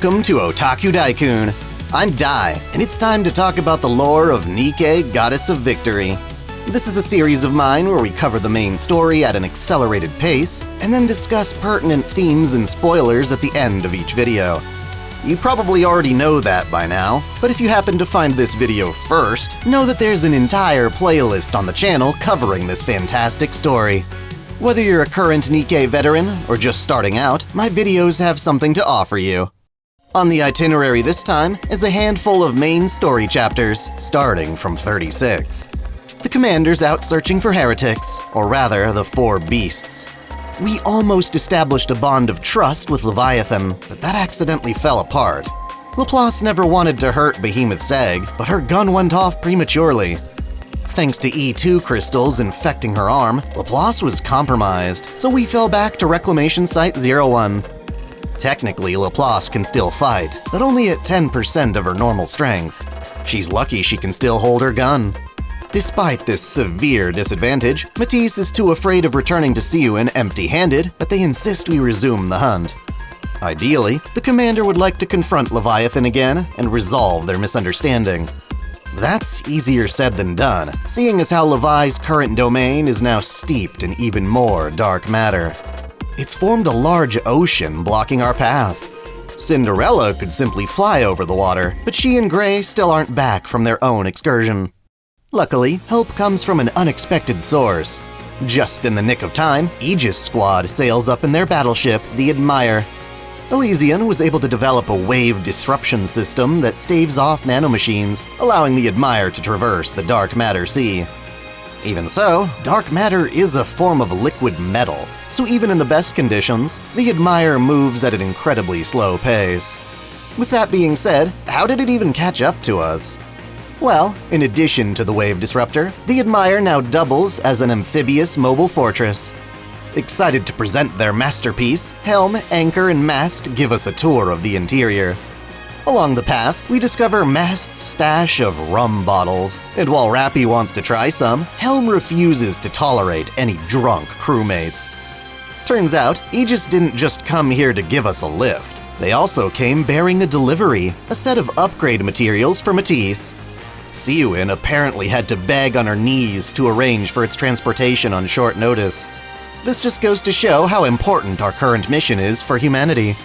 Welcome to OtakuDaiKun. I'm Dai, and it's time to talk about the lore of Nikke Goddess of Victory. This is a series of mine where we cover the main story at an accelerated pace, and then discuss pertinent themes and spoilers at the end of each video. You probably already know that by now, but if you happen to find this video first, know that there's an entire playlist on the channel covering this fantastic story. Whether you're a current Nikke veteran or just starting out, my videos have something to offer you. On the itinerary this time is a handful of main story chapters, starting from 36. The commander's out searching for heretics, or rather, the four beasts. We almost established a bond of trust with Leviathan, but that accidentally fell apart. Laplace never wanted to hurt Behemoth's egg, but her gun went off prematurely. Thanks to E2 crystals infecting her arm, Laplace was compromised, so we fell back to Reclamation Site 01. Technically, Laplace can still fight, but only at 10% of her normal strength. She's lucky she can still hold her gun. Despite this severe disadvantage, Matisse is too afraid of returning to Siren empty-handed that they insist we resume the hunt. Ideally, the commander would like to confront Leviathan again and resolve their misunderstanding. That's easier said than done, seeing as how Levi's current domain is now steeped in even more dark matter. It's formed a large ocean blocking our path. Cinderella could simply fly over the water, but she and Gray still aren't back from their own excursion. Luckily, help comes from an unexpected source. Just in the nick of time, Aegis Squad sails up in their battleship, the Admire. Elysian was able to develop a wave disruption system that staves off nanomachines, allowing the Admire to traverse the dark matter sea. Even so, dark matter is a form of liquid metal, so even in the best conditions, the Admire moves at an incredibly slow pace. With that being said, how did it even catch up to us? Well, in addition to the wave disruptor, the Admire now doubles as an amphibious mobile fortress. Excited to present their masterpiece, helm, anchor, and mast give us a tour of the interior. Along the path, we discover Mast's stash of rum bottles, and while Rapi wants to try some, Helm refuses to tolerate any drunk crewmates. Turns out, Aegis didn't just come here to give us a lift. They also came bearing a delivery, a set of upgrade materials for Matisse. Siren apparently had to beg on her knees to arrange for its transportation on short notice. This just goes to show how important our current mission is for humanity.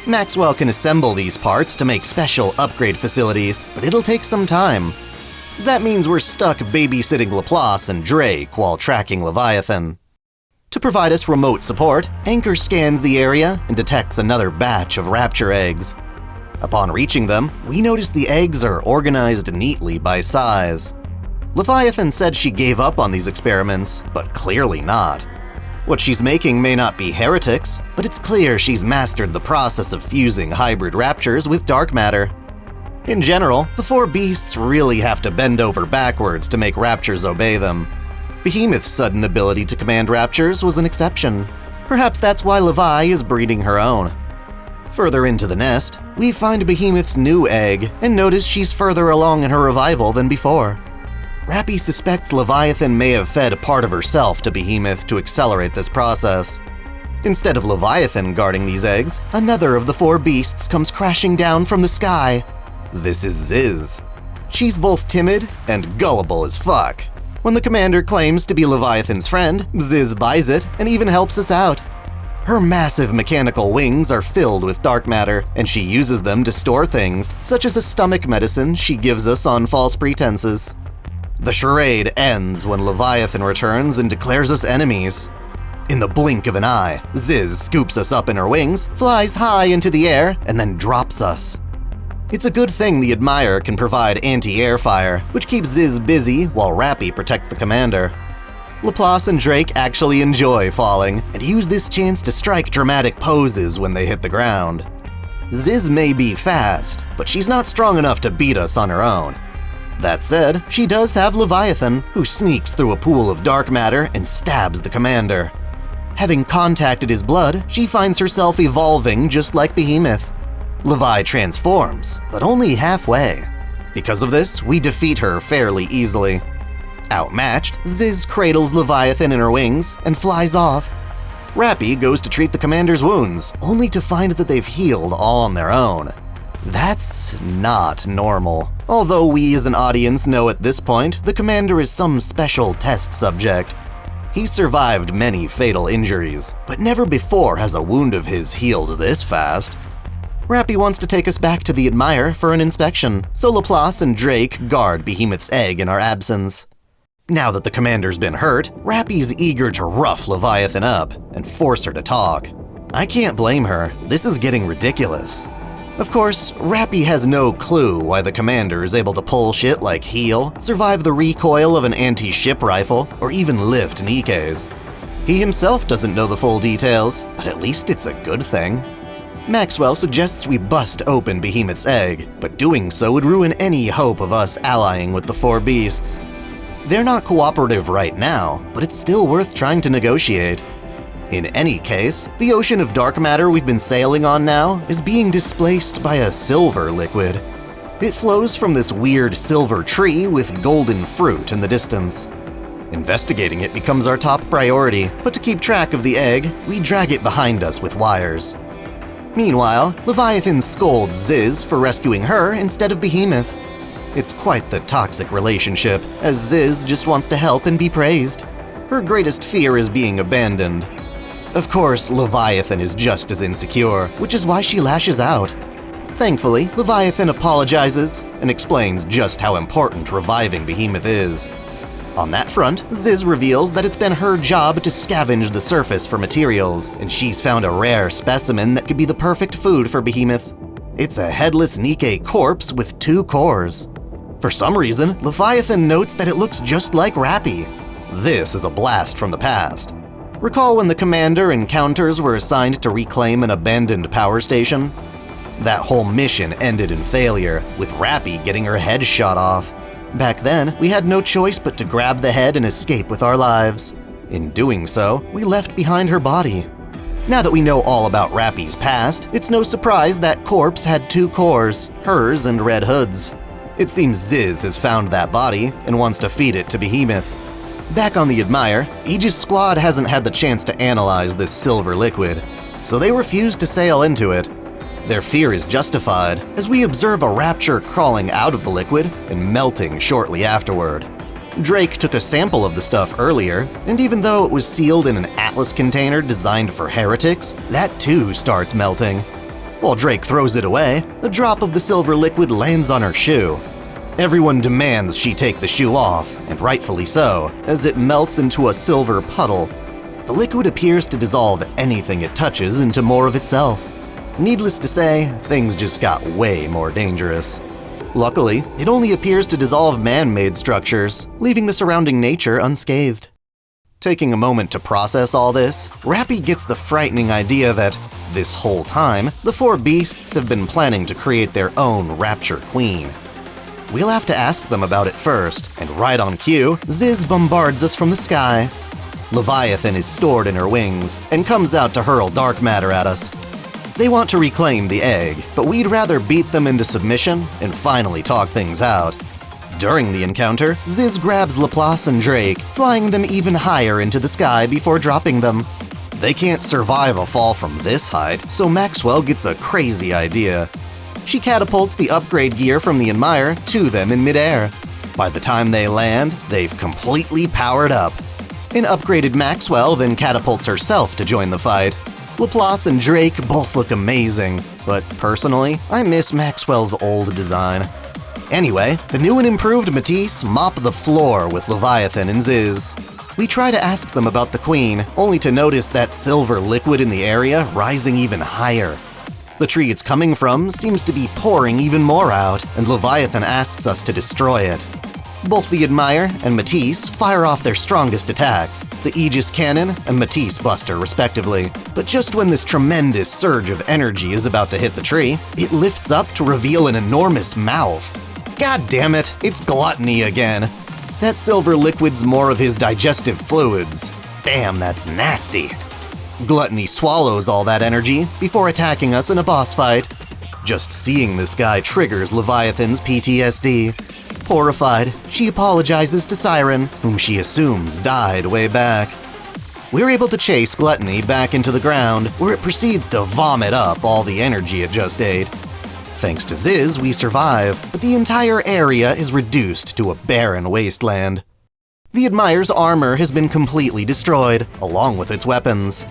Maxwell can assemble these parts to make special upgrade facilities, but it'll take some time. That means we're stuck babysitting Laplace and Drake while tracking Leviathan. To provide us remote support, Anchor scans the area and detects another batch of rapture eggs. Upon reaching them, we notice the eggs are organized neatly by size. Leviathan said she gave up on these experiments, but clearly not. What she's making may not be heretics, but it's clear she's mastered the process of fusing hybrid raptures with dark matter. In general, the four beasts really have to bend over backwards to make raptures obey them. Behemoth's sudden ability to command raptures was an exception. Perhaps that's why Levi is breeding her own. Further into the nest, we find Behemoth's new egg and notice she's further along in her revival than before. Rapi suspects Leviathan may have fed a part of herself to Behemoth to accelerate this process. Instead of Leviathan guarding these eggs, another of the four beasts comes crashing down from the sky. This is Ziz. She's both timid and gullible as fuck. When the commander claims to be Leviathan's friend, Ziz buys it and even helps us out. Her massive mechanical wings are filled with dark matter, and she uses them to store things, such as a stomach medicine she gives us on false pretenses. The charade ends when Leviathan returns and declares us enemies. In the blink of an eye, Ziz scoops us up in her wings, flies high into the air, and then drops us. It's a good thing the Admire can provide anti-air fire, which keeps Ziz busy while Rapi protects the commander. Laplace and Drake actually enjoy falling, and use this chance to strike dramatic poses when they hit the ground. Ziz may be fast, but she's not strong enough to beat us on her own. That said, she does have Leviathan, who sneaks through a pool of dark matter and stabs the commander. Having contacted his blood, she finds herself evolving just like Behemoth. Levi transforms, but only halfway. Because of this, we defeat her fairly easily. Outmatched, Ziz cradles Leviathan in her wings and flies off. Rapi goes to treat the commander's wounds, only to find that they've healed all on their own. That's not normal. Although we as an audience know at this point the commander is some special test subject. He survived many fatal injuries, but never before has a wound of his healed this fast. Rapi wants to take us back to the Admire for an inspection, so Laplace and Drake guard Behemoth's egg in our absence. Now that the commander's been hurt, Rapi's eager to rough Leviathan up and force her to talk. I can't blame her, this is getting ridiculous. Of course, Rapi has no clue why the commander is able to pull shit like heal, survive the recoil of an anti-ship rifle, or even lift Nikke's. He himself doesn't know the full details, but at least it's a good thing. Maxwell suggests we bust open Behemoth's egg, but doing so would ruin any hope of us allying with the four beasts. They're not cooperative right now, but it's still worth trying to negotiate. In any case, the ocean of dark matter we've been sailing on now is being displaced by a silver liquid. It flows from this weird silver tree with golden fruit in the distance. Investigating it becomes our top priority, but to keep track of the egg, we drag it behind us with wires. Meanwhile, Leviathan scolds Ziz for rescuing her instead of Behemoth. It's quite the toxic relationship, as Ziz just wants to help and be praised. Her greatest fear is being abandoned. Of course, Leviathan is just as insecure, which is why she lashes out. Thankfully, Leviathan apologizes and explains just how important reviving Behemoth is. On that front, Ziz reveals that it's been her job to scavenge the surface for materials, and she's found a rare specimen that could be the perfect food for Behemoth. It's a headless Nikke corpse with 2 cores. For some reason, Leviathan notes that it looks just like Rapi. This is a blast from the past. Recall when the commander and counters were assigned to reclaim an abandoned power station? That whole mission ended in failure, with Rapi getting her head shot off. Back then, we had no choice but to grab the head and escape with our lives. In doing so, we left behind her body. Now that we know all about Rapi's past, it's no surprise that corpse had 2 cores, hers and Red Hood's. It seems Ziz has found that body and wants to feed it to Behemoth. Back on the Admire, Aegis Squad hasn't had the chance to analyze this silver liquid, so they refuse to sail into it. Their fear is justified, as we observe a rapture crawling out of the liquid and melting shortly afterward. Drake took a sample of the stuff earlier, and even though it was sealed in an Atlas container designed for heretics, that too starts melting. While Drake throws it away, a drop of the silver liquid lands on her shoe. Everyone demands she take the shoe off, and rightfully so, as it melts into a silver puddle. The liquid appears to dissolve anything it touches into more of itself. Needless to say, things just got way more dangerous. Luckily, it only appears to dissolve man-made structures, leaving the surrounding nature unscathed. Taking a moment to process all this, Rapi gets the frightening idea that, this whole time, the 4 beasts have been planning to create their own Rapture Queen. We'll have to ask them about it first, and right on cue, Ziz bombards us from the sky. Leviathan is stored in her wings, and comes out to hurl dark matter at us. They want to reclaim the egg, but we'd rather beat them into submission and finally talk things out. During the encounter, Ziz grabs Laplace and Drake, flying them even higher into the sky before dropping them. They can't survive a fall from this height, so Maxwell gets a crazy idea. She catapults the upgrade gear from the Admire to them in midair. By the time they land, they've completely powered up. An upgraded Maxwell then catapults herself to join the fight. Laplace and Drake both look amazing, but personally, I miss Maxwell's old design. Anyway, the new and improved Matisse mop the floor with Leviathan and Ziz. We try to ask them about the Queen, only to notice that silver liquid in the area rising even higher. The tree it's coming from seems to be pouring even more out, and Leviathan asks us to destroy it. Both the Admire and Matisse fire off their strongest attacks, the Aegis Cannon and Matisse Buster respectively. But just when this tremendous surge of energy is about to hit the tree, it lifts up to reveal an enormous mouth. God damn it, it's Gluttony again. That silver liquid's more of his digestive fluids. Damn, that's nasty. Gluttony swallows all that energy before attacking us in a boss fight. Just seeing this guy triggers Leviathan's PTSD. Horrified, she apologizes to Siren, whom she assumes died way back. we're able to chase Gluttony back into the ground, where it proceeds to vomit up all the energy it just ate. Thanks to Ziz, we survive, but the entire area is reduced to a barren wasteland. The Admire's armor has been completely destroyed, along with its weapons.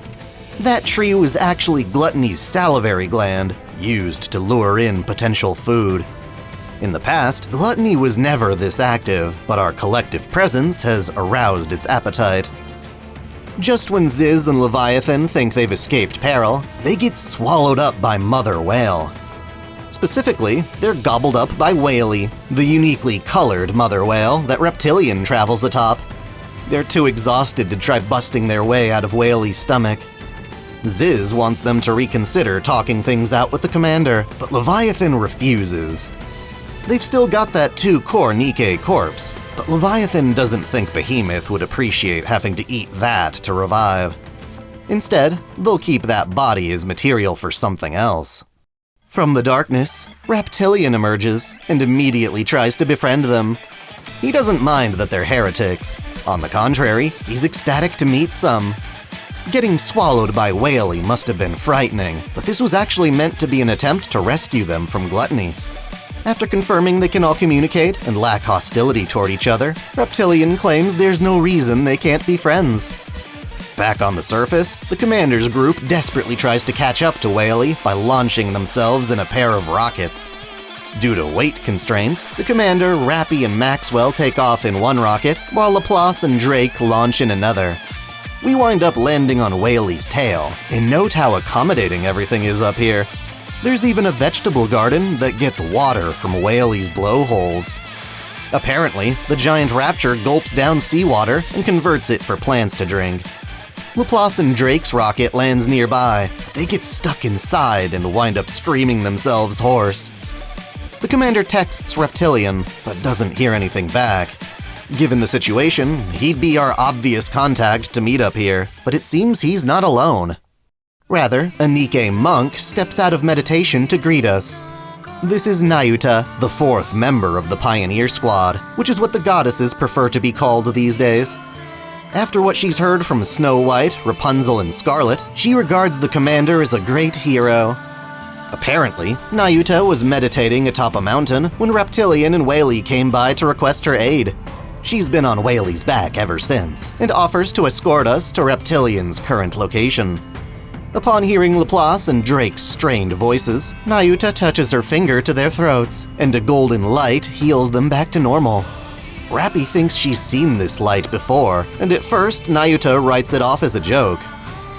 That tree was actually Gluttony's salivary gland, used to lure in potential food. In the past, Gluttony was never this active, but our collective presence has aroused its appetite. Just when Ziz and Leviathan think they've escaped peril, they get swallowed up by Mother Whale. Specifically, they're gobbled up by Whaley, the uniquely colored mother whale that Reptilian travels atop. They're too exhausted to try busting their way out of Whaley's stomach. Ziz wants them to reconsider talking things out with the commander, but Leviathan refuses. They've still got that 2-core Nikke corpse, but Leviathan doesn't think Behemoth would appreciate having to eat that to revive. Instead, they'll keep that body as material for something else. From the darkness, Reptilian emerges and immediately tries to befriend them. He doesn't mind that they're heretics. On the contrary, he's ecstatic to meet some. Getting swallowed by Whaley must have been frightening, but this was actually meant to be an attempt to rescue them from Gluttony. After confirming they can all communicate and lack hostility toward each other, Reptilian claims there's no reason they can't be friends. Back on the surface, the commander's group desperately tries to catch up to Whaley by launching themselves in a pair of rockets. Due to weight constraints, the commander, Rapi, and Maxwell take off in one rocket, while Laplace and Drake launch in another. We wind up landing on Whaley's tail, and note how accommodating everything is up here. There's even a vegetable garden that gets water from Whaley's blowholes. Apparently, the giant rapture gulps down seawater and converts it for plants to drink. Laplace and Drake's rocket lands nearby. They get stuck inside and wind up screaming themselves hoarse. The commander texts Reptilian, but doesn't hear anything back. Given the situation, he'd be our obvious contact to meet up here, but it seems he's not alone. Rather, a Nikke monk steps out of meditation to greet us. This is Nayuta, the 4th member of the Pioneer Squad, which is what the goddesses prefer to be called these days. After what she's heard from Snow White, Rapunzel, and Scarlet, she regards the commander as a great hero. Apparently, Nayuta was meditating atop a mountain when Reptilian and Whaley came by to request her aid. She's been on Whaley's back ever since, and offers to escort us to Reptilian's current location. Upon hearing Laplace and Drake's strained voices, Nayuta touches her finger to their throats, and a golden light heals them back to normal. Rapi thinks she's seen this light before, and at first Nayuta writes it off as a joke.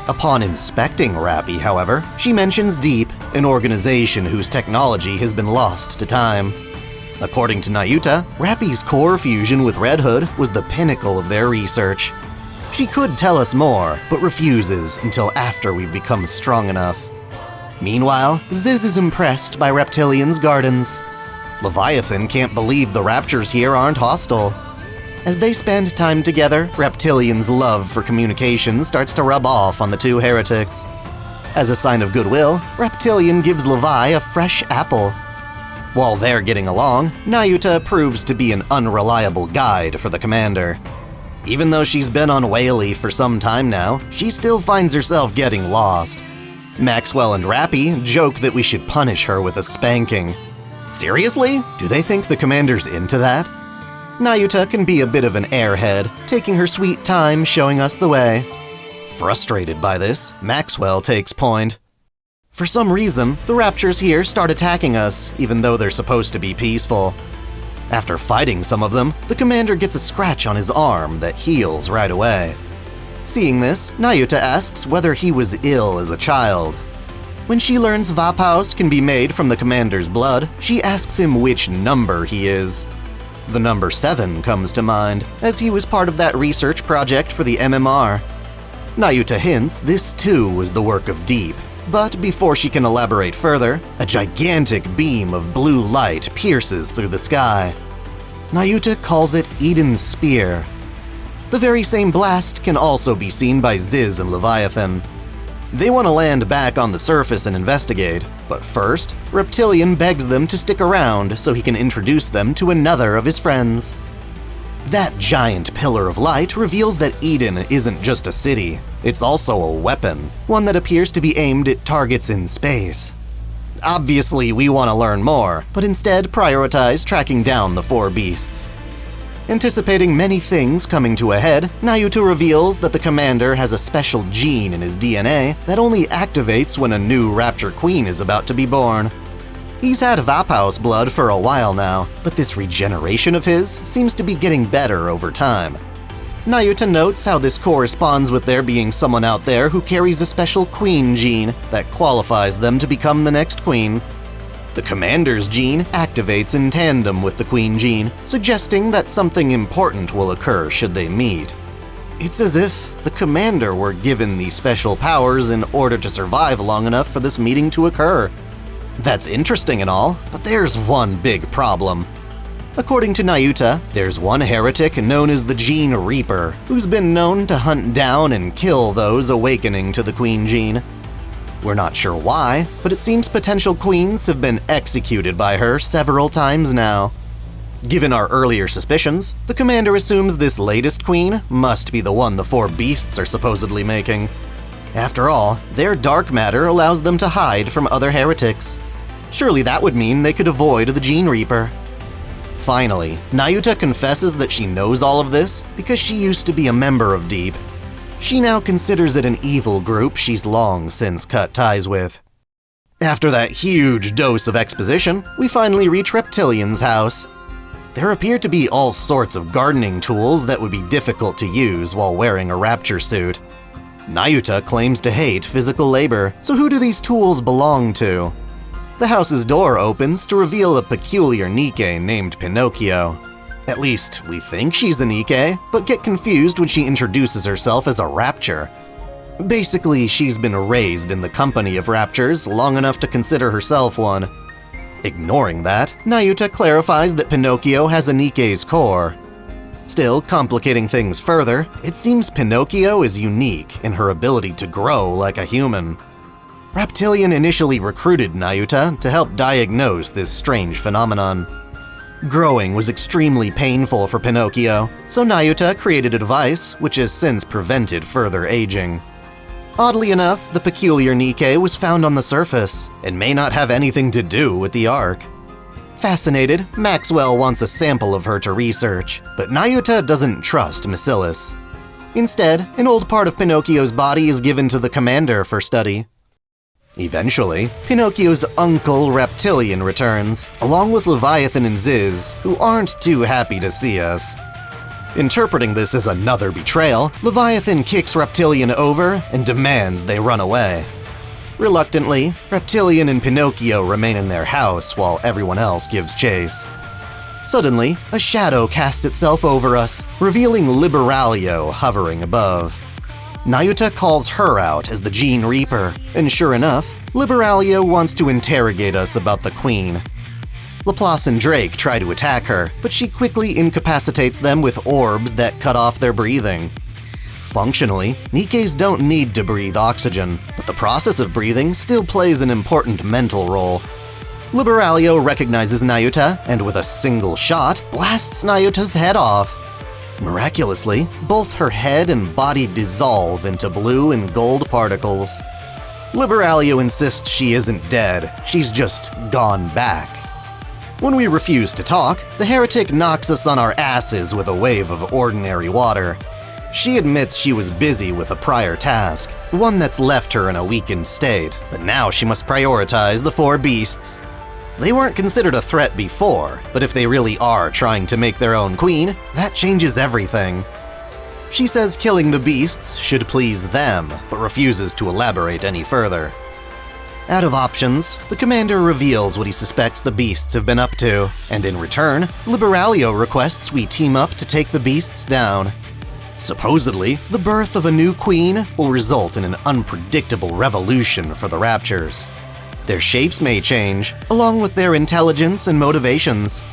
Upon inspecting Rapi, however, she mentions Deep, an organization whose technology has been lost to time. According to Nayuta, Rapi's core fusion with Red Hood was the pinnacle of their research. She could tell us more, but refuses until after we've become strong enough. Meanwhile, Ziz is impressed by Reptilian's gardens. Leviathan can't believe the raptures here aren't hostile. As they spend time together, Reptilian's love for communication starts to rub off on the two heretics. As a sign of goodwill, Reptilian gives Levi a fresh apple. While they're getting along, Nayuta proves to be an unreliable guide for the commander. Even though she's been on Whaley for some time now, she still finds herself getting lost. Maxwell and Rapi joke that we should punish her with a spanking. Seriously? Do they think the commander's into that? Nayuta can be a bit of an airhead, taking her sweet time showing us the way. Frustrated by this, Maxwell takes point. For some reason, the raptures here start attacking us, even though they're supposed to be peaceful. After fighting some of them, the commander gets a scratch on his arm that heals right away. Seeing this, Nayuta asks whether he was ill as a child. When she learns Vapaus can be made from the commander's blood, she asks him which number he is. The number 7 comes to mind, as he was part of that research project for the MMR. Nayuta hints this too was the work of Deep, but before she can elaborate further, a gigantic beam of blue light pierces through the sky. Nayuta calls it Eden's Spear. The very same blast can also be seen by Ziz and Leviathan. They want to land back on the surface and investigate, but first, Reptilian begs them to stick around so he can introduce them to another of his friends. That giant pillar of light reveals that Eden isn't just a city, it's also a weapon, one that appears to be aimed at targets in space. Obviously, we want to learn more, but instead prioritize tracking down the four beasts. Anticipating many things coming to a head, Nayuta reveals that the commander has a special gene in his DNA that only activates when a new rapture queen is about to be born. He's had Vapau's blood for a while now, but this regeneration of his seems to be getting better over time. Nayuta notes how this corresponds with there being someone out there who carries a special queen gene that qualifies them to become the next queen. The commander's gene activates in tandem with the queen gene, suggesting that something important will occur should they meet. It's as if the commander were given these special powers in order to survive long enough for this meeting to occur. That's interesting and all, but there's one big problem. According to Nayuta, there's one heretic known as the Gene Reaper, who's been known to hunt down and kill those awakening to the queen gene. We're not sure why, but it seems potential queens have been executed by her several times now. Given our earlier suspicions, the commander assumes this latest queen must be the one the four beasts are supposedly making. After all, their dark matter allows them to hide from other heretics. Surely that would mean they could avoid the Gene Reaper. Finally, Nayuta confesses that she knows all of this because she used to be a member of Deep. She now considers it an evil group she's long since cut ties with. After that huge dose of exposition, we finally reach Reptilian's house. There appear to be all sorts of gardening tools that would be difficult to use while wearing a rapture suit. Nayuta claims to hate physical labor, so who do these tools belong to? The house's door opens to reveal a peculiar Nikke named Pinocchio. At least, we think she's a Nikke, but get confused when she introduces herself as a rapture. Basically, she's been raised in the company of raptures long enough to consider herself one. Ignoring that, Nayuta clarifies that Pinocchio has a Nikke's core. Still, complicating things further, it seems Pinocchio is unique in her ability to grow like a human. Reptilian initially recruited Nayuta to help diagnose this strange phenomenon. Growing was extremely painful for Pinocchio, so Nayuta created a device which has since prevented further aging. Oddly enough, the peculiar Nikke was found on the surface and may not have anything to do with the Ark. Fascinated, Maxwell wants a sample of her to research, but Nayuta doesn't trust Macilis. Instead, an old part of Pinocchio's body is given to the commander for study. Eventually, Pinocchio's uncle Reptilian returns, along with Leviathan and Ziz, who aren't too happy to see us. Interpreting this as another betrayal, Leviathan kicks Reptilian over and demands they run away. Reluctantly, Reptilian and Pinocchio remain in their house while everyone else gives chase. Suddenly, a shadow casts itself over us, revealing Liberaglio hovering above. Nayuta calls her out as the Gene Reaper, and sure enough, Liberaglio wants to interrogate us about the Queen. Laplace and Drake try to attack her, but she quickly incapacitates them with orbs that cut off their breathing. Functionally, Nikkes don't need to breathe oxygen, but the process of breathing still plays an important mental role. Liberaglio recognizes Nayuta, and with a single shot, blasts Nayuta's head off. Miraculously, both her head and body dissolve into blue and gold particles. Liberaglio insists she isn't dead, she's just gone back. When we refuse to talk, the heretic knocks us on our asses with a wave of ordinary water. She admits she was busy with a prior task, one that's left her in a weakened state, but now she must prioritize the four beasts. They weren't considered a threat before, but if they really are trying to make their own queen, that changes everything. She says killing the beasts should please them, but refuses to elaborate any further. Out of options, the commander reveals what he suspects the beasts have been up to, and in return, Liberaglio requests we team up to take the beasts down. Supposedly, the birth of a new queen will result in an unpredictable revolution for the raptures. Their shapes may change, along with their intelligence and motivations.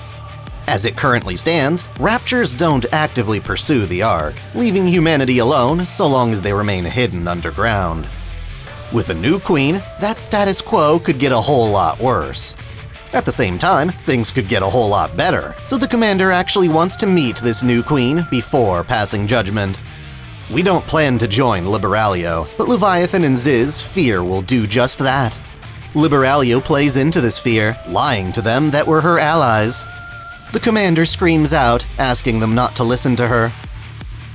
As it currently stands, raptures don't actively pursue the Ark, leaving humanity alone so long as they remain hidden underground. With a new queen, that status quo could get a whole lot worse. At the same time, things could get a whole lot better, so the commander actually wants to meet this new queen before passing judgment. We don't plan to join Liberalio, but Leviathan and Ziz fear we'll do just that. Liberalio plays into this fear, lying to them that we're her allies. The commander screams out, asking them not to listen to her.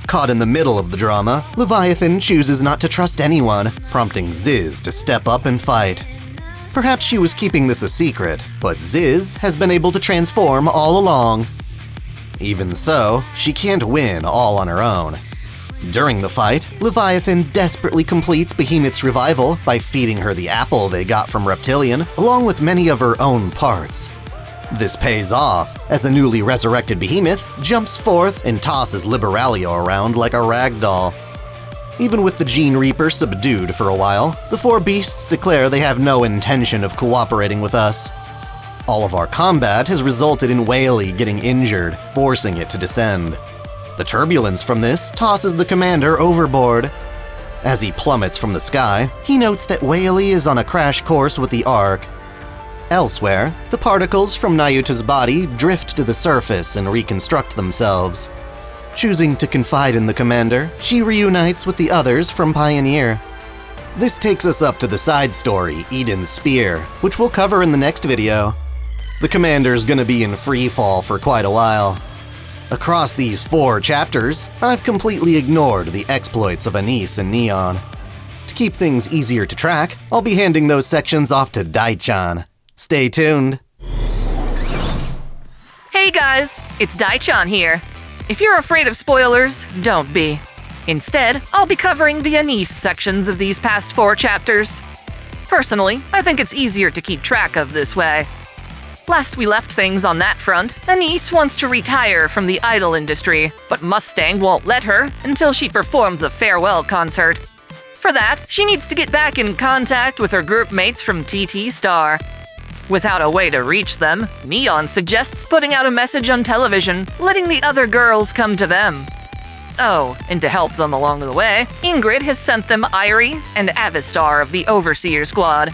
Caught in the middle of the drama, Leviathan chooses not to trust anyone, prompting Ziz to step up and fight. Perhaps she was keeping this a secret, but Ziz has been able to transform all along. Even so, she can't win all on her own. During the fight, Leviathan desperately completes Behemoth's revival by feeding her the apple they got from Reptilian, along with many of her own parts. This pays off, as a newly resurrected Behemoth jumps forth and tosses Liberalio around like a rag doll. Even with the Gene Reaper subdued for a while, the four beasts declare they have no intention of cooperating with us. All of our combat has resulted in Whaley getting injured, forcing it to descend. The turbulence from this tosses the commander overboard. As he plummets from the sky, he notes that Whaley is on a crash course with the Ark. Elsewhere, the particles from Nayuta's body drift to the surface and reconstruct themselves. Choosing to confide in the commander, she reunites with the others from Pioneer. This takes us up to the side story, Eden's Spear, which we'll cover in the next video. The commander's gonna be in free fall for quite a while. Across these 4 chapters, I've completely ignored the exploits of Anise and Neon. To keep things easier to track, I'll be handing those sections off to Dai-chan. Stay tuned. Hey guys, it's Dai-chan here. If you're afraid of spoilers, don't be. Instead, I'll be covering the Anise sections of these past 4 chapters. Personally, I think it's easier to keep track of this way. Last we left things on that front, Anise wants to retire from the idol industry, but Mustang won't let her until she performs a farewell concert. For that, she needs to get back in contact with her group mates from TT Star. Without a way to reach them, Neon suggests putting out a message on television, letting the other girls come to them. Oh, and to help them along the way, Ingrid has sent them Irie and Avistar of the Overseer Squad.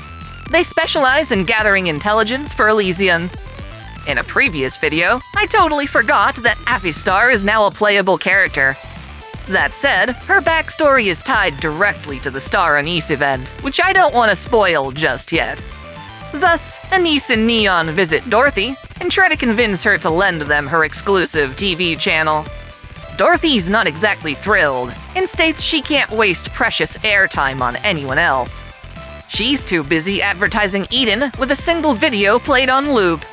They specialize in gathering intelligence for Elysian. In a previous video, I totally forgot that Avistar is now a playable character. That said, her backstory is tied directly to the Star Anise event, which I don't want to spoil just yet. Thus, Anise and Neon visit Dorothy and try to convince her to lend them her exclusive TV channel. Dorothy's not exactly thrilled and states she can't waste precious airtime on anyone else. She's too busy advertising Eden with a single video played on loop.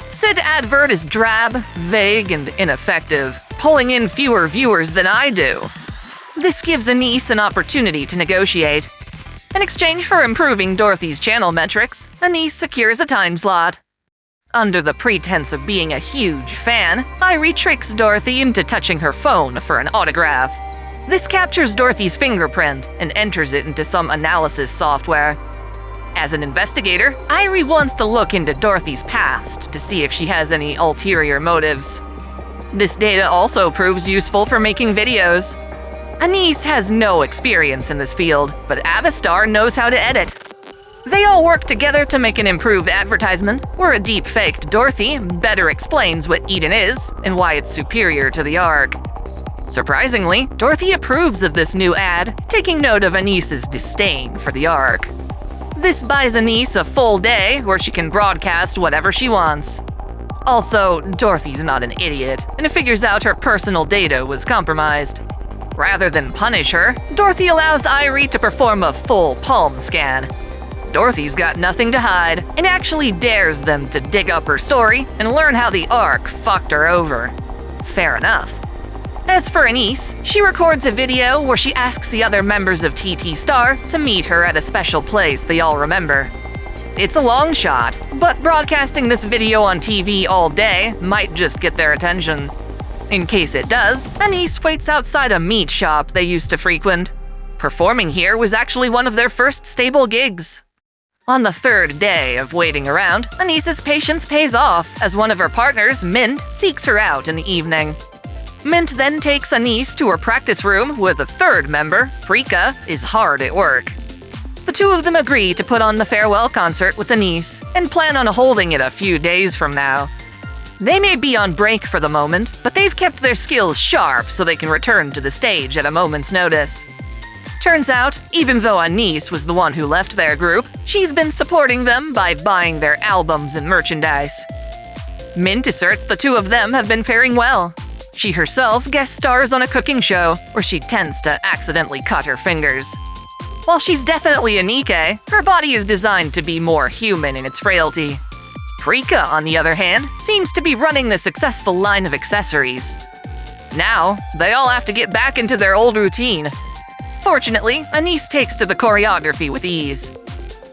Said advert is drab, vague, and ineffective, pulling in fewer viewers than I do. This gives Anise an opportunity to negotiate. In exchange for improving Dorothy's channel metrics, Anise secures a time slot. Under the pretense of being a huge fan, Irie tricks Dorothy into touching her phone for an autograph. This captures Dorothy's fingerprint and enters it into some analysis software. As an investigator, Irie wants to look into Dorothy's past to see if she has any ulterior motives. This data also proves useful for making videos. Anise has no experience in this field, but Avistar knows how to edit. They all work together to make an improved advertisement, where a deep-faked Dorothy better explains what Eden is and why it's superior to the Ark. Surprisingly, Dorothy approves of this new ad, taking note of Anise's disdain for the Ark. This buys Anise a full day where she can broadcast whatever she wants. Also, Dorothy's not an idiot, and figures out her personal data was compromised. Rather than punish her, Dorothy allows Irie to perform a full palm scan. Dorothy's got nothing to hide, and actually dares them to dig up her story and learn how the Ark fucked her over. Fair enough. As for Anise, she records a video where she asks the other members of TT Star to meet her at a special place they all remember. It's a long shot, but broadcasting this video on TV all day might just get their attention. In case it does, Anise waits outside a meat shop they used to frequent. Performing here was actually one of their first stable gigs. On the 3rd day of waiting around, Anise's patience pays off as one of her partners, Mint, seeks her out in the evening. Mint then takes Anise to her practice room where the 3rd member, Prika, is hard at work. The two of them agree to put on the farewell concert with Anise and plan on holding it a few days from now. They may be on break for the moment, but they've kept their skills sharp so they can return to the stage at a moment's notice. Turns out, even though Anise was the one who left their group, she's been supporting them by buying their albums and merchandise. Mint asserts the two of them have been faring well. She herself guest stars on a cooking show where she tends to accidentally cut her fingers. While she's definitely a Nikke, her body is designed to be more human in its frailty. Prika, on the other hand, seems to be running the successful line of accessories. Now, they all have to get back into their old routine. Fortunately, Anise takes to the choreography with ease.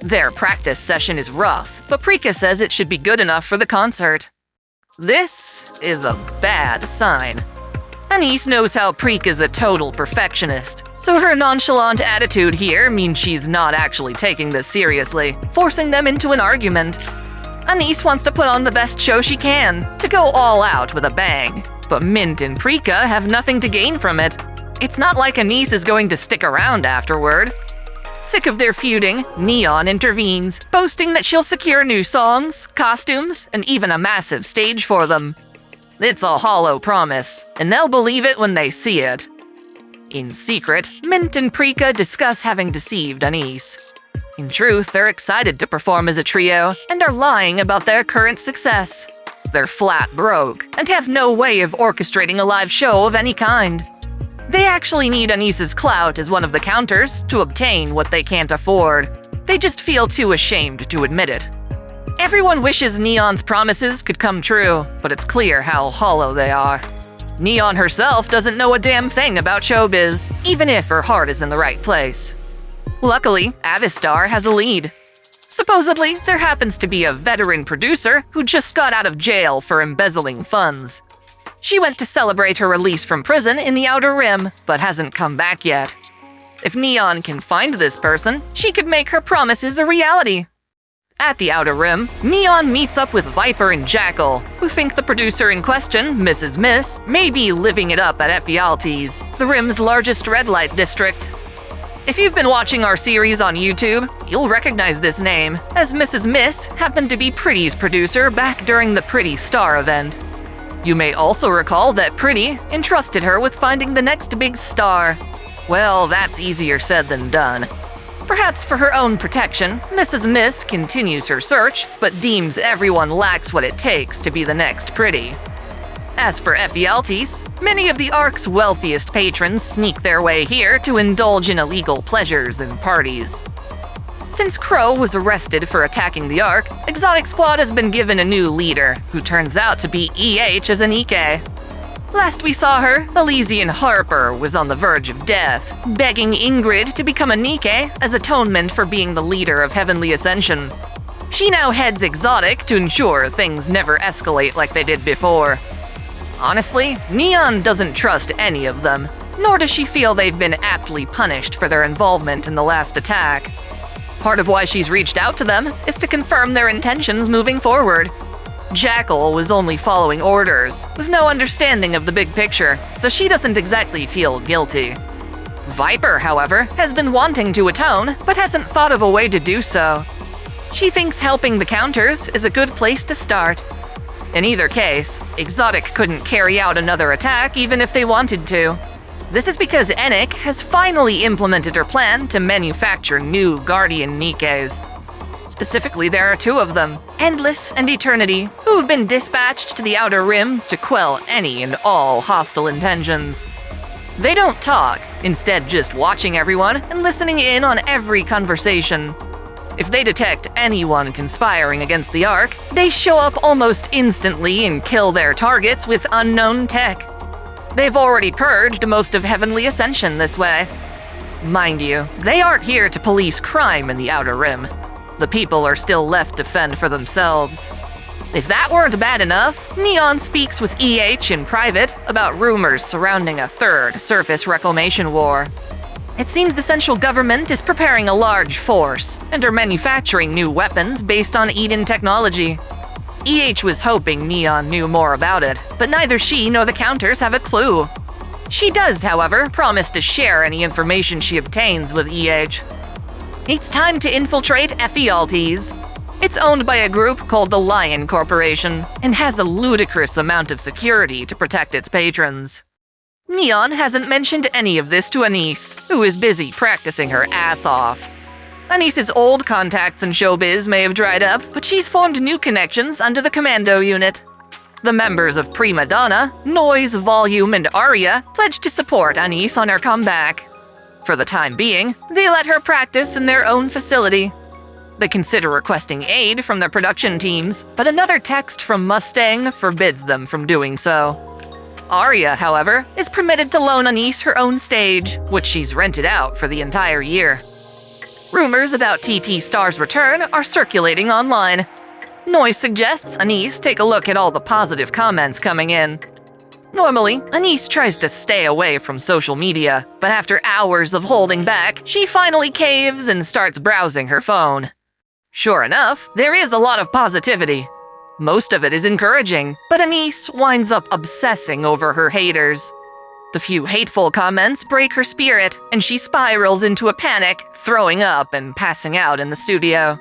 Their practice session is rough, but Prika says it should be good enough for the concert. This is a bad sign. Anise knows how Prika's a total perfectionist, so her nonchalant attitude here means she's not actually taking this seriously, forcing them into an argument. Anise wants to put on the best show she can, to go all out with a bang, but Mint and Prika have nothing to gain from it. It's not like Anise is going to stick around afterward. Sick of their feuding, Neon intervenes, boasting that she'll secure new songs, costumes, and even a massive stage for them. It's a hollow promise, and they'll believe it when they see it. In secret, Mint and Prika discuss having deceived Anise. In truth, they're excited to perform as a trio and are lying about their current success. They're flat broke and have no way of orchestrating a live show of any kind. They actually need Anise's clout as one of the counters to obtain what they can't afford. They just feel too ashamed to admit it. Everyone wishes Neon's promises could come true, but it's clear how hollow they are. Neon herself doesn't know a damn thing about showbiz, even if her heart is in the right place. Luckily, Avistar has a lead. Supposedly, there happens to be a veteran producer who just got out of jail for embezzling funds. She went to celebrate her release from prison in the Outer Rim, but hasn't come back yet. If Neon can find this person, she could make her promises a reality. At the Outer Rim, Neon meets up with Viper and Jackal, who think the producer in question, Mrs. Miss, may be living it up at Ephialtes, the Rim's largest red light district. If you've been watching our series on YouTube, you'll recognize this name, as Mrs. Miss happened to be Pretty's producer back during the Pretty Star event. You may also recall that Pretty entrusted her with finding the next big star. Well, that's easier said than done. Perhaps for her own protection, Mrs. Miss continues her search, but deems everyone lacks what it takes to be the next Pretty. As for Ephialtes, many of the Ark's wealthiest patrons sneak their way here to indulge in illegal pleasures and parties. Since Crow was arrested for attacking the Ark, Exotic Squad has been given a new leader, who turns out to be EH as a Nikke. Last we saw her, Elysian Harper was on the verge of death, begging Ingrid to become a Nikke as atonement for being the leader of Heavenly Ascension. She now heads Exotic to ensure things never escalate like they did before. Honestly, Neon doesn't trust any of them, nor does she feel they've been aptly punished for their involvement in the last attack. Part of why she's reached out to them is to confirm their intentions moving forward. Jackal was only following orders, with no understanding of the big picture, so she doesn't exactly feel guilty. Viper, however, has been wanting to atone, but hasn't thought of a way to do so. She thinks helping the counters is a good place to start. In either case, Exotic couldn't carry out another attack even if they wanted to. This is because Enoch has finally implemented her plan to manufacture new Guardian Nikkes. Specifically, there are two of them, Endless and Eternity, who have been dispatched to the Outer Rim to quell any and all hostile intentions. They don't talk, instead just watching everyone and listening in on every conversation. If they detect anyone conspiring against the Ark, they show up almost instantly and kill their targets with unknown tech. They've already purged most of Heavenly Ascension this way. Mind you, they aren't here to police crime in the Outer Rim. The people are still left to fend for themselves. If that weren't bad enough, Neon speaks with EH in private about rumors surrounding a third surface reclamation war. It seems the central government is preparing a large force and are manufacturing new weapons based on Eden technology. EH was hoping Neon knew more about it, but neither she nor the counters have a clue. She does, however, promise to share any information she obtains with EH. It's time to infiltrate Ephialtes. It's owned by a group called the Lion Corporation and has a ludicrous amount of security to protect its patrons. Neon hasn't mentioned any of this to Anise, who is busy practicing her ass off. Anise's old contacts in showbiz may have dried up, but she's formed new connections under the commando unit. The members of Prima Donna, Noise, Volume, and Aria pledged to support Anise on her comeback. For the time being, they let her practice in their own facility. They consider requesting aid from the production teams, but another text from Mustang forbids them from doing so. Aria, however, is permitted to loan Anise her own stage, which she's rented out for the entire year. Rumors about TT Star's return are circulating online. Noise suggests Anise take a look at all the positive comments coming in. Normally, Anise tries to stay away from social media, but after hours of holding back, she finally caves and starts browsing her phone. Sure enough, there is a lot of positivity. Most of it is encouraging, but Anise winds up obsessing over her haters. The few hateful comments break her spirit, and she spirals into a panic, throwing up and passing out in the studio.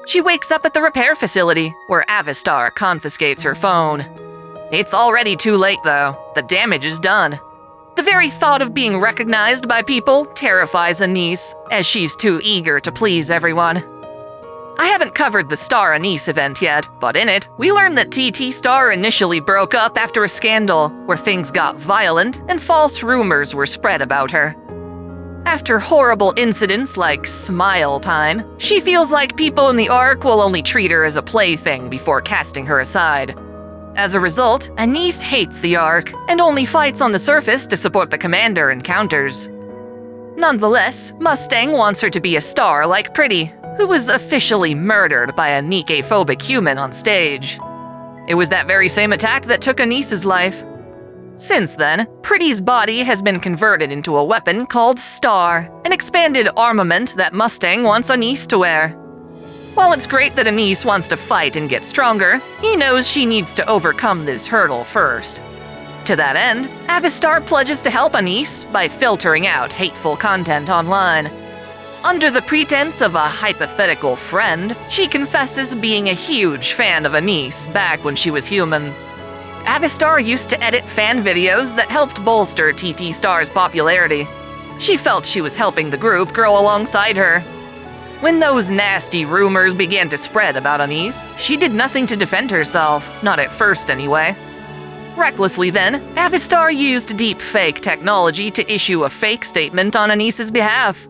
She wakes up at the repair facility, where Avistar confiscates her phone. It's already too late, though. The damage is done. The very thought of being recognized by people terrifies Anise, as she's too eager to please everyone. I haven't covered the Star Anise event yet, but in it, we learn that TT Star initially broke up after a scandal where things got violent and false rumors were spread about her. After horrible incidents like Smile Time, she feels like people in the arc will only treat her as a plaything before casting her aside. As a result, Anise hates the arc and only fights on the surface to support the commander in counters. Nonetheless, Mustang wants her to be a star like Pretty, who was officially murdered by a Nikke-phobic human on stage. It was that very same attack that took Anise's life. Since then, Pretty's body has been converted into a weapon called Star, an expanded armament that Mustang wants Anise to wear. While it's great that Anise wants to fight and get stronger, he knows she needs to overcome this hurdle first. To that end, Avistar pledges to help Anise by filtering out hateful content online. Under the pretense of a hypothetical friend, she confesses being a huge fan of Anise back when she was human. Avistar used to edit fan videos that helped bolster TT Star's popularity. She felt she was helping the group grow alongside her. When those nasty rumors began to spread about Anise, she did nothing to defend herself, not at first anyway. Recklessly then, Avistar used deep fake technology to issue a fake statement on Anise's behalf.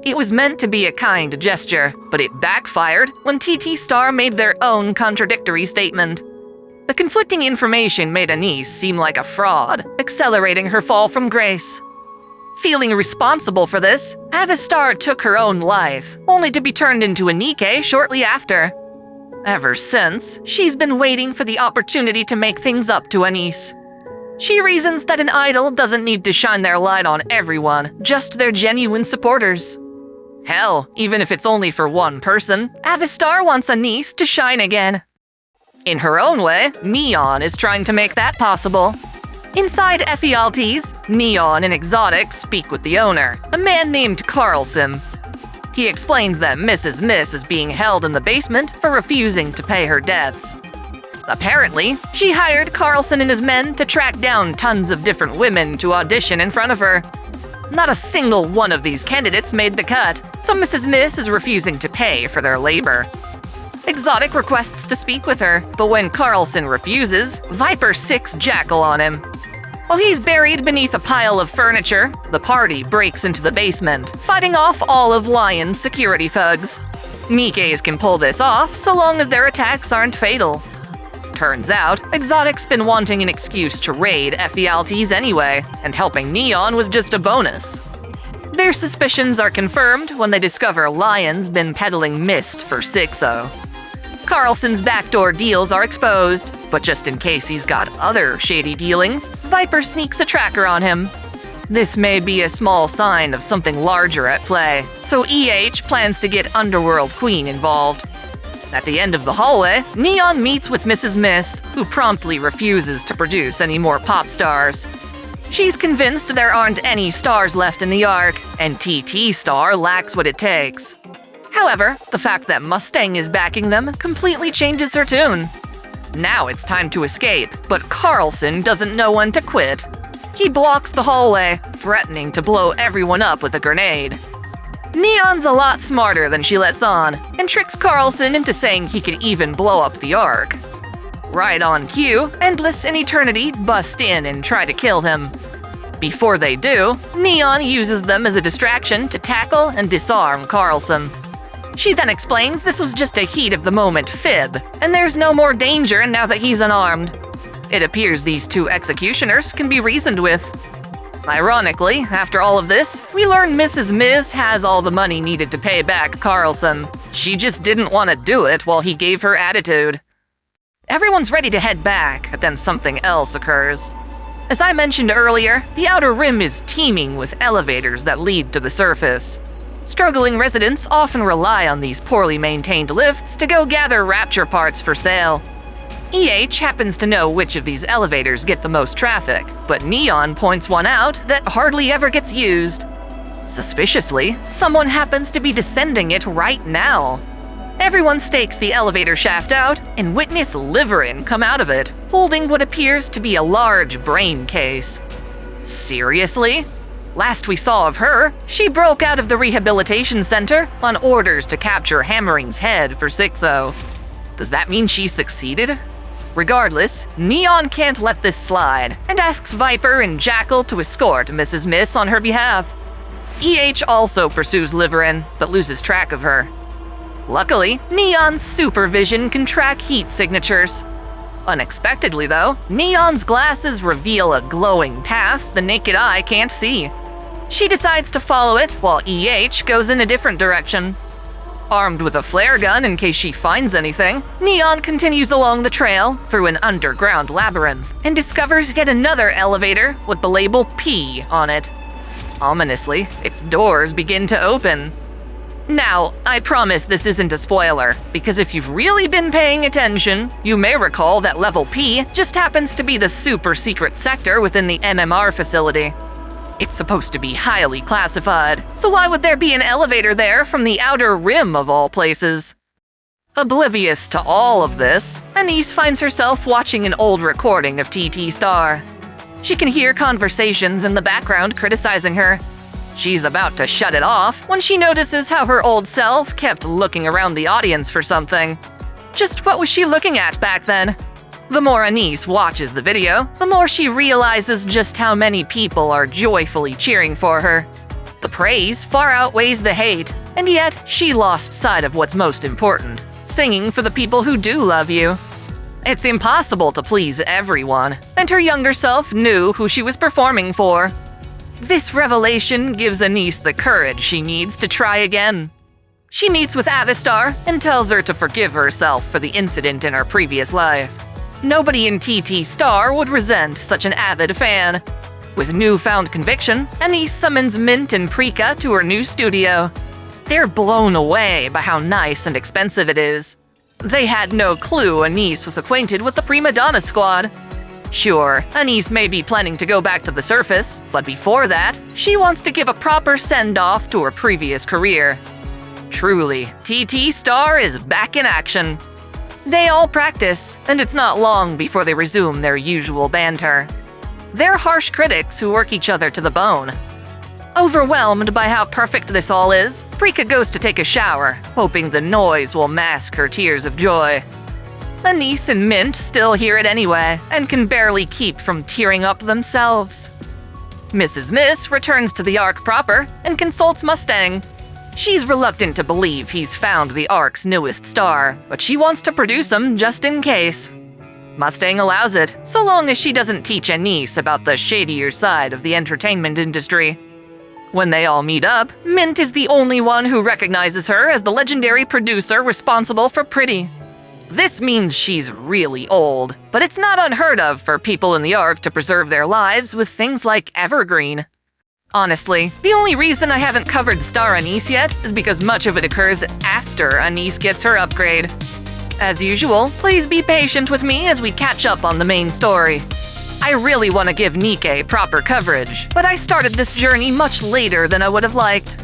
It was meant to be a kind gesture, but it backfired when TT Star made their own contradictory statement. The conflicting information made Anise seem like a fraud, accelerating her fall from grace. Feeling responsible for this, Avistar took her own life, only to be turned into a Nikke shortly after. Ever since, she's been waiting for the opportunity to make things up to Anise. She reasons that an idol doesn't need to shine their light on everyone, just their genuine supporters. Hell, even if it's only for one person, Avistar wants Anise to shine again. In her own way, Neon is trying to make that possible. Inside Ephialtes, Neon and Exotic speak with the owner, a man named Carlson. He explains that Mrs. Miss is being held in the basement for refusing to pay her debts. Apparently, she hired Carlson and his men to track down tons of different women to audition in front of her. Not a single one of these candidates made the cut, so Mrs. Miss is refusing to pay for their labor. Exotic requests to speak with her, but when Carlson refuses, Viper sicks Jackal on him. While he's buried beneath a pile of furniture, the party breaks into the basement, fighting off all of Lion's security thugs. Nikkes can pull this off so long as their attacks aren't fatal. Turns out, Exotic's been wanting an excuse to raid Ephialtes anyway, and helping Neon was just a bonus. Their suspicions are confirmed when they discover Lion's been peddling mist for Sixo. Carlson's backdoor deals are exposed, but just in case he's got other shady dealings, Viper sneaks a tracker on him. This may be a small sign of something larger at play, so EH plans to get Underworld Queen involved. At the end of the hallway, Neon meets with Mrs. Miss, who promptly refuses to produce any more pop stars. She's convinced there aren't any stars left in the arc, and TT Star lacks what it takes. However, the fact that Mustang is backing them completely changes her tune. Now it's time to escape, but Carlson doesn't know when to quit. He blocks the hallway, threatening to blow everyone up with a grenade. Neon's a lot smarter than she lets on, and tricks Carlson into saying he can even blow up the arc. Right on cue, Endless and Eternity bust in and try to kill him. Before they do, Neon uses them as a distraction to tackle and disarm Carlson. She then explains this was just a heat-of-the-moment fib, and there's no more danger now that he's unarmed. It appears these two executioners can be reasoned with. Ironically, after all of this, we learn Mrs. Miz has all the money needed to pay back Carlson. She just didn't want to do it while he gave her attitude. Everyone's ready to head back, but then something else occurs. As I mentioned earlier, the Outer Rim is teeming with elevators that lead to the surface. Struggling residents often rely on these poorly maintained lifts to go gather rapture parts for sale. EH happens to know which of these elevators get the most traffic, but Neon points one out that hardly ever gets used. Suspiciously, someone happens to be descending it right now. Everyone stakes the elevator shaft out and witness Liverin come out of it, holding what appears to be a large brain case. Seriously? Last we saw of her, she broke out of the rehabilitation center on orders to capture Hammering's head for 6-0. Does that mean she succeeded? Regardless, Neon can't let this slide and asks Viper and Jackal to escort Mrs. Miss on her behalf. EH also pursues Liverin, but loses track of her. Luckily, Neon's supervision can track heat signatures. Unexpectedly though, Neon's glasses reveal a glowing path the naked eye can't see. She decides to follow it while EH goes in a different direction. Armed with a flare gun in case she finds anything, Neon continues along the trail through an underground labyrinth and discovers yet another elevator with the label P on it. Ominously, its doors begin to open. Now, I promise this isn't a spoiler, because if you've really been paying attention, you may recall that level P just happens to be the super secret sector within the MMR facility. It's supposed to be highly classified, so why would there be an elevator there from the Outer Rim of all places? Oblivious to all of this, Anise finds herself watching an old recording of TT Star. She can hear conversations in the background criticizing her. She's about to shut it off when she notices how her old self kept looking around the audience for something. Just what was she looking at back then? The more Anise watches the video, the more she realizes just how many people are joyfully cheering for her. The praise far outweighs the hate, and yet she lost sight of what's most important: singing for the people who do love you. It's impossible to please everyone, and her younger self knew who she was performing for. This revelation gives Anise the courage she needs to try again. She meets with Avistar and tells her to forgive herself for the incident in her previous life. Nobody in TT Star would resent such an avid fan. With newfound conviction, Anise summons Mint and Prika to her new studio. They're blown away by how nice and expensive it is. They had no clue Anise was acquainted with the Prima Donna Squad. Sure, Anise may be planning to go back to the surface, but before that, she wants to give a proper send-off to her previous career. Truly, TT Star is back in action. They all practice, and it's not long before they resume their usual banter. They're harsh critics who work each other to the bone. Overwhelmed by how perfect this all is, Prika goes to take a shower, hoping the noise will mask her tears of joy. Anise and Mint still hear it anyway, and can barely keep from tearing up themselves. Mrs. Miss returns to the Ark proper and consults Mustang. She's reluctant to believe he's found the Ark's newest star, but she wants to produce him just in case. Mustang allows it, so long as she doesn't teach Anise about the shadier side of the entertainment industry. When they all meet up, Mint is the only one who recognizes her as the legendary producer responsible for Pretty. This means she's really old, but it's not unheard of for people in the Ark to preserve their lives with things like Evergreen. Honestly, the only reason I haven't covered Star Anise yet is because much of it occurs after Anise gets her upgrade. As usual, please be patient with me as we catch up on the main story. I really want to give Nikke proper coverage, but I started this journey much later than I would have liked.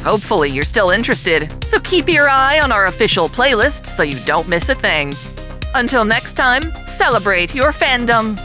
Hopefully you're still interested, so keep your eye on our official playlist so you don't miss a thing. Until next time, celebrate your fandom!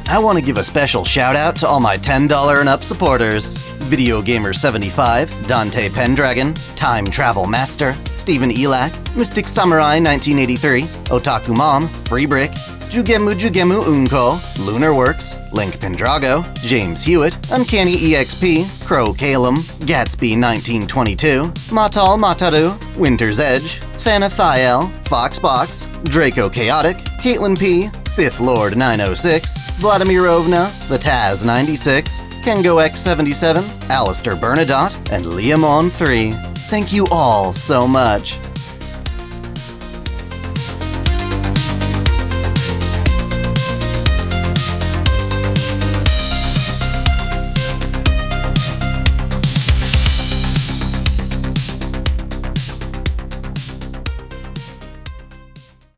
I want to give a special shout out to all my $10 and up supporters. Video Gamer 75, Dante Pendragon, Time Travel Master, Stephen Elak, Mystic Samurai 1983, Otaku Mom, Free Brick, Jugemu Unko, Lunar Works, Link Pendrago, James Hewitt, Uncanny EXP, Crow Calum, Gatsby 1922, Matal Mataru, Winter's Edge, Fanathiel, Foxbox, Draco Chaotic, Caitlin P, Sith Lord 906, Vladimirovna, The Taz 96, Kengo X77, Alistair Bernadotte, and Liamon 3. Thank you all so much.